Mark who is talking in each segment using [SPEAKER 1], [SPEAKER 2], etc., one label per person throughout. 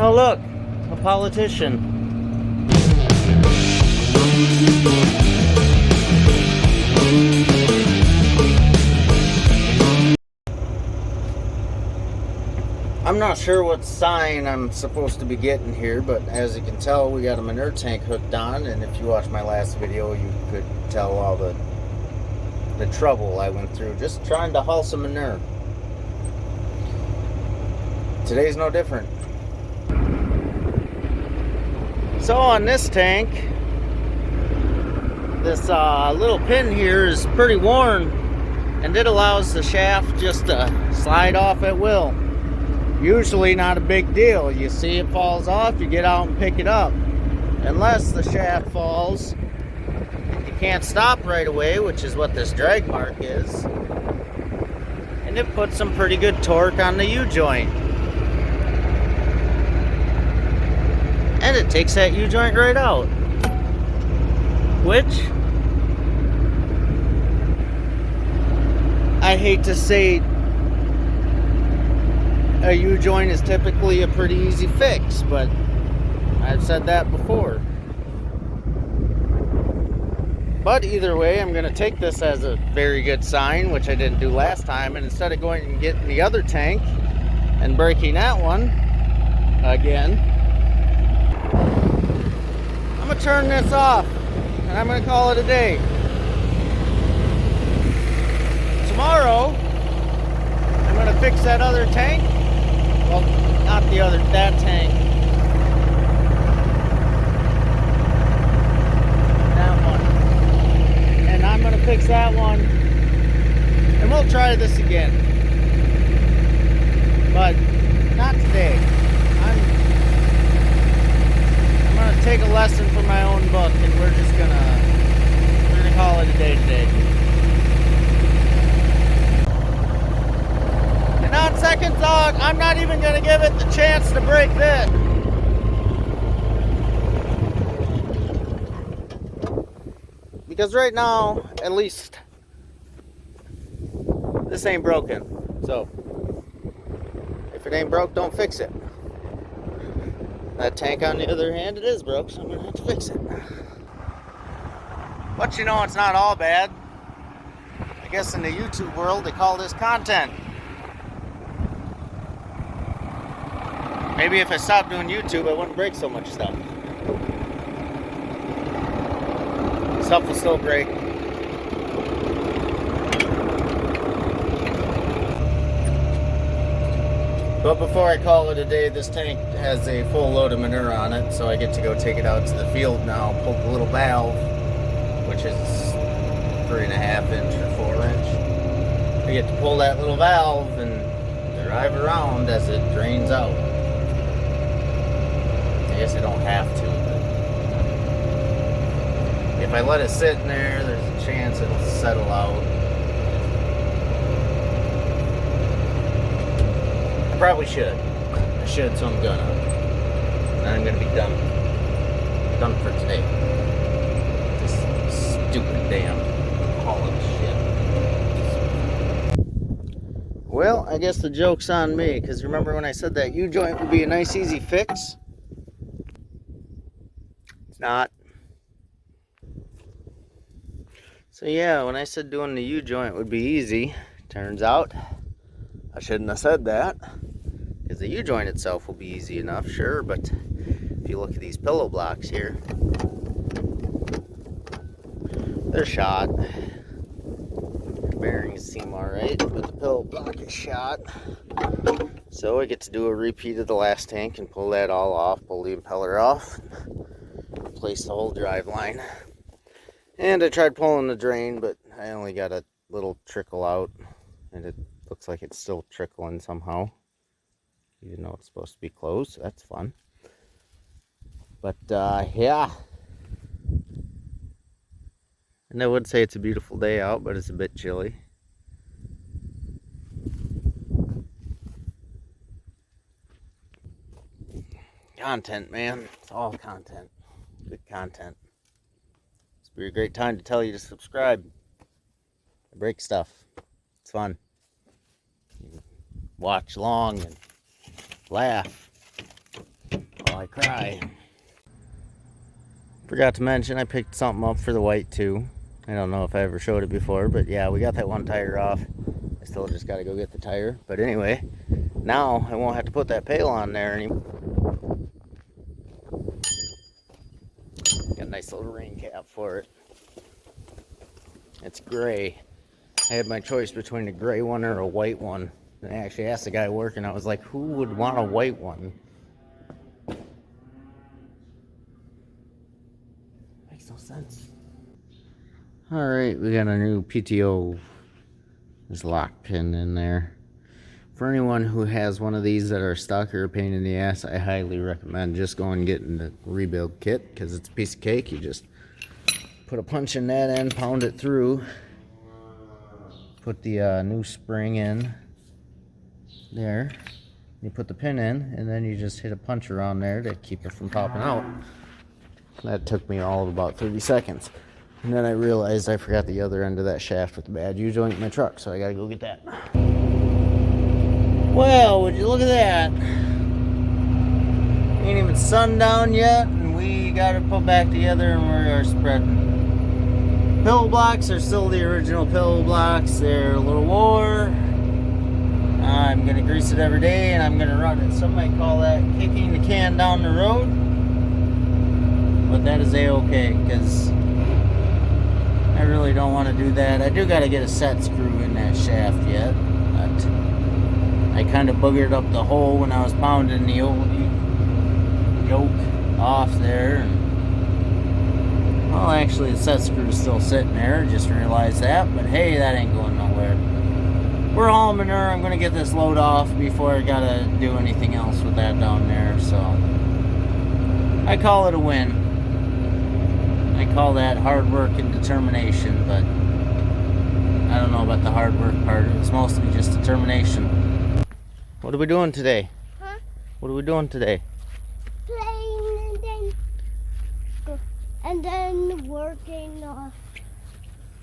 [SPEAKER 1] Oh look, a politician. I'm not sure what sign I'm supposed to be getting here, but as you can tell, we got a manure tank hooked on, and if you watched my last video, you could tell all the trouble I went through just trying to haul some manure. Today's no different. So on this tank, this little pin here is pretty worn, and it allows the shaft just to slide off at will. Usually not a big deal. You see it falls off, you get out and pick it up. Unless the shaft falls, you can't stop right away, which is what this drag mark is. And it puts some pretty good torque on the U-joint. And it takes that U-joint right out. Which, I hate to say, a U-joint is typically a pretty easy fix, but I've said that before. But either way, I'm going to take this as a very good sign, which I didn't do last time, and instead of going and getting the other tank and breaking that one again, I'm going to turn this off and I'm going to call it a day. Tomorrow, I'm going to fix that other tank. Well, not the other, that tank. That one. And I'm going to fix that one. And we'll try this again. But not today. I'm going to take a lesson from my own book, and we're going to call it a day today. And on second thought, I'm not even going to give it the chance to break this. Because right now, at least, this ain't broken. So, if it ain't broke, don't fix it. That tank, on the other hand, it is broke, so I'm going to have to fix it. But you know, it's not all bad. I guess in the YouTube world, they call this content. Maybe if I stopped doing YouTube, I wouldn't break so much stuff. Stuff will still break. But before I call it a day, this tank has a full load of manure on it, so I get to go take it out to the field now, pull the little valve, which is 3.5 inch or 4 inch. I get to pull that little valve and drive around as it drains out. I guess I don't have to, but if I let it sit in there, there's a chance it'll settle out. I probably should. I should, so I'm gonna. And I'm gonna be done. Done for today. This stupid damn hauling shit. Well, I guess the joke's on me, because remember when I said that U-joint would be a nice easy fix? Not. So yeah, when I said doing the U-joint would be easy, turns out I shouldn't have said that, because the U-joint itself will be easy enough, sure, but if you look at these pillow blocks here, they're shot. The bearings seem alright, but the pillow block is shot. So I get to do a repeat of the last tank and pull that all off, pull the impeller off, replace the whole drive line. And I tried pulling the drain, but I only got a little trickle out, and it looks like it's still trickling somehow, even though it's supposed to be closed, so that's fun. But yeah, and I would say it's a beautiful day out, but it's a bit chilly. Content, man. It's all content. Good content. This would be a great time to tell you to subscribe. I break stuff. It's fun. You watch long and laugh. I cry. Forgot to mention I picked something up for the white too. I don't know if I ever showed it before, but yeah, we got that one tire off. I still just got to go get the tire. But anyway, now I won't have to put that pail on there anymore. Got a nice little rain cap for it. It's gray. I had my choice between a gray one or a white one. And I actually asked the guy working, I was like, who would want a white one? Makes no sense. Alright, we got a new PTO. There's a lock pin in there. For anyone who has one of these that are stuck or a pain in the ass, I highly recommend just going and getting the rebuild kit, because it's a piece of cake. You just put a punch in that end, pound it through, put the new spring in there, you put the pin in, and then you just hit a punch around there to keep it from popping out. That took me all of about 30 seconds. And then I realized I forgot the other end of that shaft with the bad U-joint in my truck, so I gotta go get that. Well, would you look at that? Ain't even sundown yet, and we got it put back together and we are spreading. Pillow blocks are still the original pillow blocks. They're a little wore. I'm gonna grease it every day and I'm gonna run it. Some might call that kicking the can down the road, but that is a-okay, because I really don't want to do that. I do got to get a set screw in that shaft yet, but I kind of boogered up the hole when I was pounding the old yoke off there. And, well, actually the set screw is still sitting there, just realized that, but hey, that ain't going nowhere. We're hauling manure. I'm going to get this load off before I got to do anything else with that down there, so I call it a win. I call that hard work and determination, but I don't know about the hard work part. It was mostly just determination. What are we doing today?
[SPEAKER 2] Huh?
[SPEAKER 1] What are we doing today?
[SPEAKER 2] Playing and then working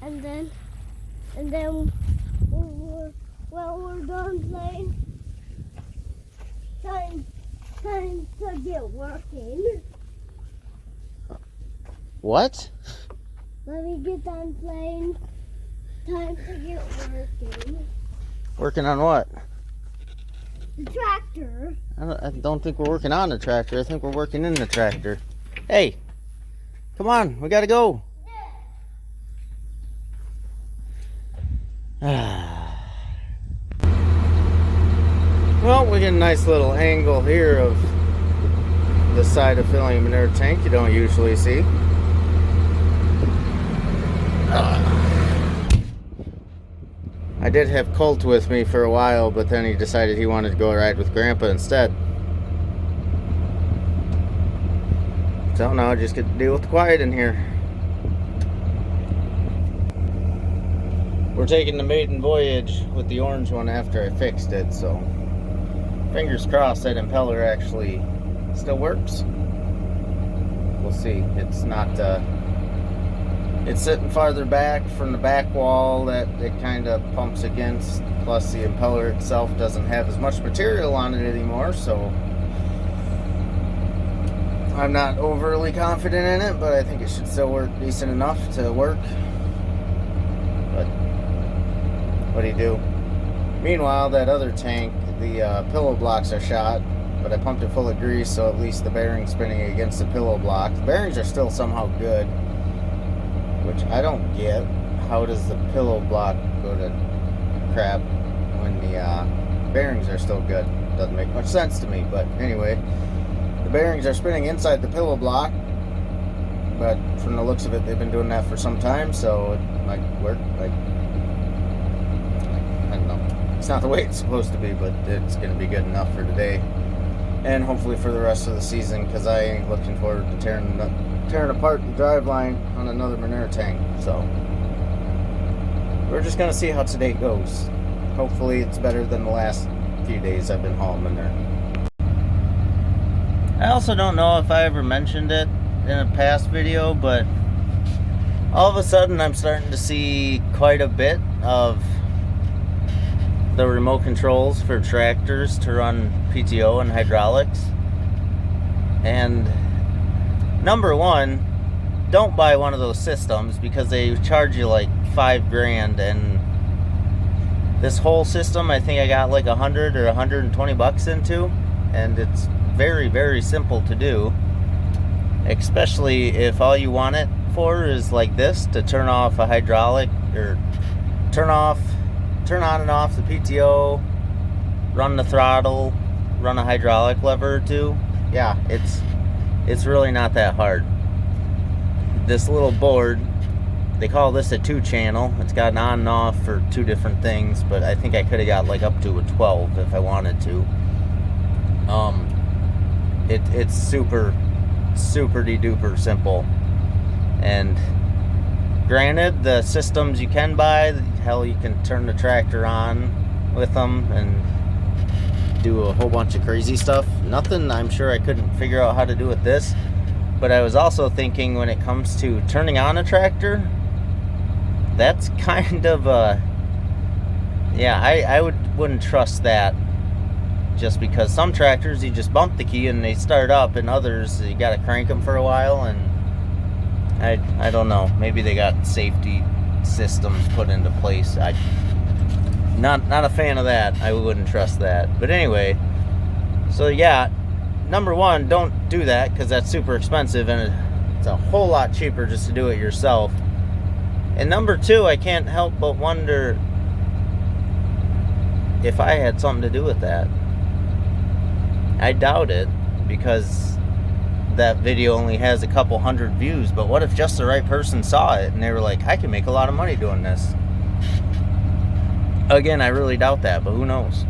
[SPEAKER 2] and then when we're done playing, time to get working.
[SPEAKER 1] What?
[SPEAKER 2] Let me get done playing. Time to get working.
[SPEAKER 1] Working on what?
[SPEAKER 2] The tractor.
[SPEAKER 1] I don't think we're working on the tractor. I think we're working in the tractor. Hey, come on, we gotta go. Well, we get a nice little angle here of the side of filling a manure tank you don't usually see. I did have Colt with me for a while, but then he decided he wanted to go ride with Grandpa instead. So now I just get to deal with the quiet in here. We're taking the maiden voyage with the orange one after I fixed it, so fingers crossed that impeller actually still works. We'll see. It's not it's sitting farther back from the back wall that it kind of pumps against, plus the impeller itself doesn't have as much material on it anymore, so I'm not overly confident in it, but I think it should still work decent enough to work. But what do you do? Meanwhile, that other tank, the pillow blocks are shot, but I pumped it full of grease, so at least the bearing's spinning against the pillow block. The bearings are still somehow good, which I don't get. How does the pillow block go to crap when the bearings are still good? Doesn't make much sense to me, but anyway, the bearings are spinning inside the pillow block, but from the looks of it, they've been doing that for some time, so it might work. Like, I don't know. It's not the way it's supposed to be, but it's going to be good enough for today, and hopefully for the rest of the season, because I ain't looking forward to tearing apart the driveline on another manure tank. So we're just gonna see how today goes. Hopefully it's better than the last few days I've been hauling manure. I also don't know if I ever mentioned it in a past video, but all of a sudden I'm starting to see quite a bit of the remote controls for tractors to run PTO and hydraulics And number one, don't buy one of those systems because they charge you like $5,000, and this whole system I think I got like 100 or 120 bucks into, and it's very, very simple to do, especially if all you want it for is like this, to turn off a hydraulic, or turn on and off the PTO, run the throttle, run a hydraulic lever or two. Yeah, it's really not that hard. This little board, they call this a 2-channel. It's got an on and off for 2 different things, but I think I could have got like up to a 12 if I wanted to. It's super de duper simple. And granted, the systems you can buy, hell, you can turn the tractor on with them and do a whole bunch of crazy stuff. Nothing I'm sure I couldn't figure out how to do with this. But I was also thinking, when it comes to turning on a tractor, that's kind of a, yeah, I wouldn't trust that, just because some tractors you just bump the key and they start up, and others you gotta crank them for a while, and I don't know, maybe they got safety systems put into place. Not a fan of that. I wouldn't trust that. But anyway, so yeah, number one, don't do that because that's super expensive, and it's a whole lot cheaper just to do it yourself. And number two, I can't help but wonder if I had something to do with that. I doubt it, because that video only has a couple hundred views. But what if just the right person saw it and they were like, I can make a lot of money doing this? Again, I really doubt that, but who knows?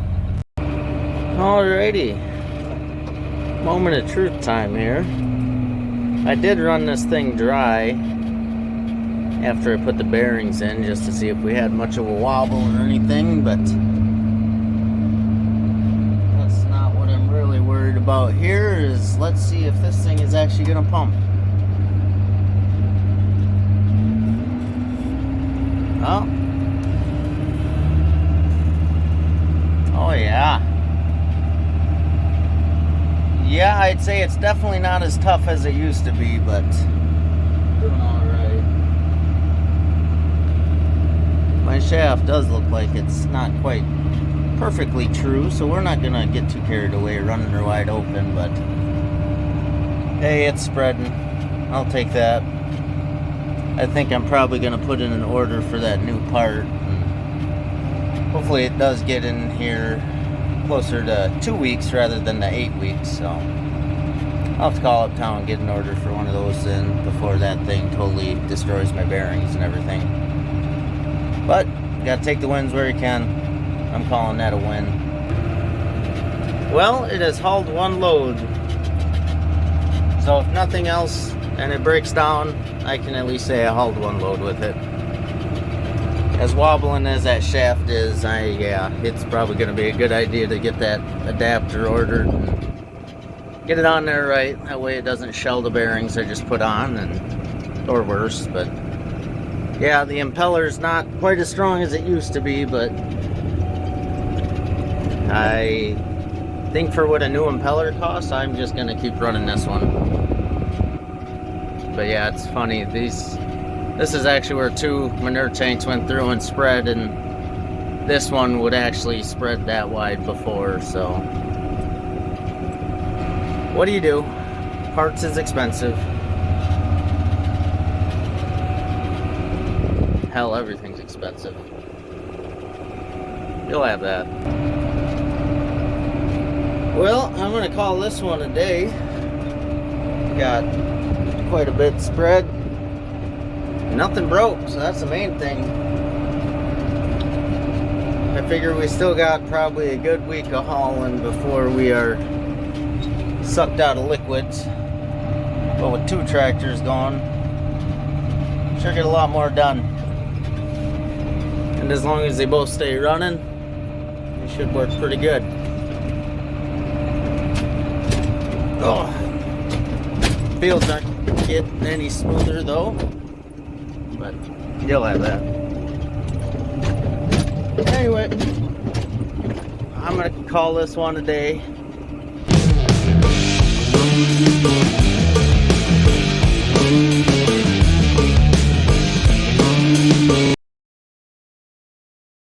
[SPEAKER 1] Alrighty, moment of truth time here. I did run this thing dry after I put the bearings in, just to see if we had much of a wobble or anything, but that's not what I'm really worried about here. Is let's see if this thing is actually gonna pump. Oh yeah. Yeah, I'd say it's definitely not as tough as it used to be, but doing alright. My shaft does look like it's not quite perfectly true, so we're not gonna get too carried away running her wide open, but hey, it's spreading. I'll take that. I think I'm probably gonna put in an order for that new part. Hopefully it does get in here closer to 2 weeks rather than the 8 weeks, so I'll have to call uptown and get an order for one of those in before that thing totally destroys my bearings and everything. But you gotta take the wins where you can. I'm calling that a win. Well, it has hauled one load, so if nothing else and it breaks down, I can at least say I hauled one load with it. As wobbling as that shaft is, yeah, it's probably going to be a good idea to get that adapter ordered and get it on there right. That way it doesn't shell the bearings I just put on, or worse. But yeah, the impeller's not quite as strong as it used to be, but I think for what a new impeller costs, I'm just going to keep running this one. But yeah, it's funny, this is actually where 2 manure tanks went through and spread, and this one would actually spread that wide before, so what do you do? Parts is expensive. Hell, everything's expensive. You'll have that. Well, I'm gonna call this one a day. Got quite a bit spread. Nothing broke, so that's the main thing. I figure we still got probably a good week of hauling before we are sucked out of liquids. But with 2 tractors going, sure get a lot more done. And as long as they both stay running, it should work pretty good. Oh, fields aren't getting any smoother though, but you'll have that. Anyway, I'm gonna call this one a day.